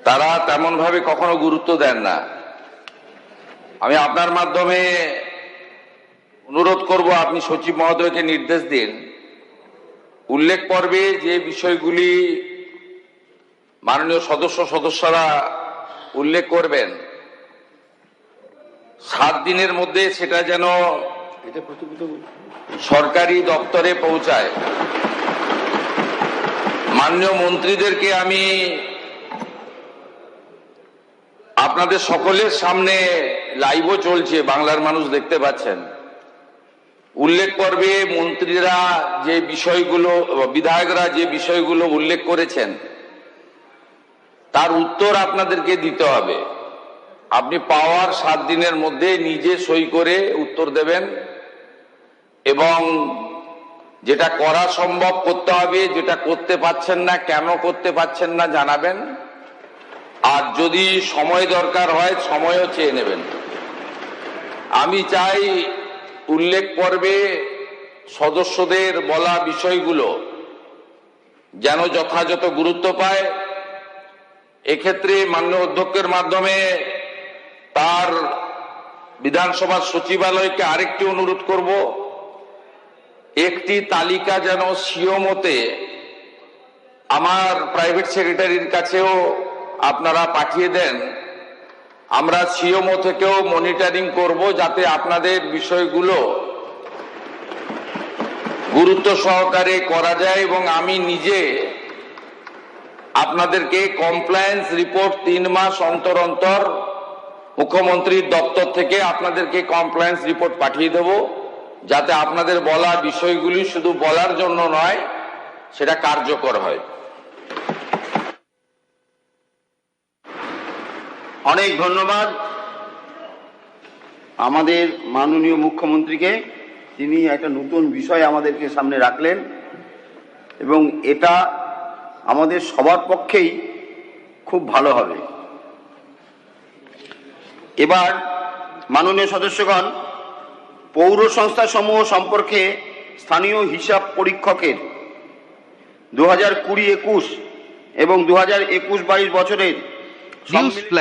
তারা তেমন ভাবে কখনো গুরুত্ব দেন না। আমি আপনার মাধ্যমে অনুরোধ করব, আপনি সচিব মহোদয়কে নির্দেশ দিন, উল্লেখ পর্বে যে বিষয়গুলি মাননীয় সদস্যরা উল্লেখ করবেন 7 দিনের মধ্যে সেটা যেন সরকারি দপ্তরে পৌঁছায়। মাননীয় মন্ত্রীদেরকে আমি আপনাদের সকলের সামনে, লাইভও চলছে, বাংলার মানুষ দেখতে পাচ্ছেন, উল্লেখ পর্বে মন্ত্রীরা যে বিষয়গুলো, বিধায়করা যে বিষয়গুলো উল্লেখ করেছেন তার উত্তর আপনাদেরকে দিতে হবে। আপনি পাওয়ার 7 দিনের মধ্যে নিজে সই করে উত্তর দেবেন এবং যেটা করা সম্ভব করতে হবে, যেটা করতে পারছেন না, কেন করতে পারছেন না জানাবেন। আর যদি সময় দরকার হয় সময়ও চেয়ে নেবেন। আমি চাই উল্লেখ পর্বে সদস্যদের বলা বিষয়গুলো যেন যথাযথ গুরুত্ব পায়। এক্ষেত্রে মাননীয় অধ্যক্ষের মাধ্যমে তার বিধানসভার সচিবালয়কে আরেকটি অনুরোধ করব, একটি তালিকা যেন সিওমোতে, আমার প্রাইভেট সেক্রেটারির কাছেও আপনারা পাঠিয়ে দেন। আমরা সিওমো থেকেও মনিটরিং করব যাতে আপনাদের বিষয়গুলো গুরুত্ব সহকারে করা যায়। এবং আমি নিজে আপনাদেরকে কমপ্লায়েন্স রিপোর্ট 3 মাস অন্তর অন্তর মুখ্যমন্ত্রীর দপ্তর থেকে আপনাদেরকে কমপ্লায়েন্স রিপোর্ট পাঠিয়ে দেব, যাতে আপনাদের বলা বিষয়গুলি শুধু বলার জন্য নয়, সেটা কার্যকর হয়। অনেক ধন্যবাদ আমাদের মাননীয় মুখ্যমন্ত্রীকে। তিনি একটা নতুন বিষয় আমাদেরকে সামনে রাখলেন এবং এটা আমাদের সবার পক্ষেই খুব ভালো হবে। এবার মাননীয় সদস্যগণ, পৌর সংস্থা সমূহ সম্পর্কে স্থানীয় হিসাব পরীক্ষকের 2020-21 এবং 2021-22 বছরের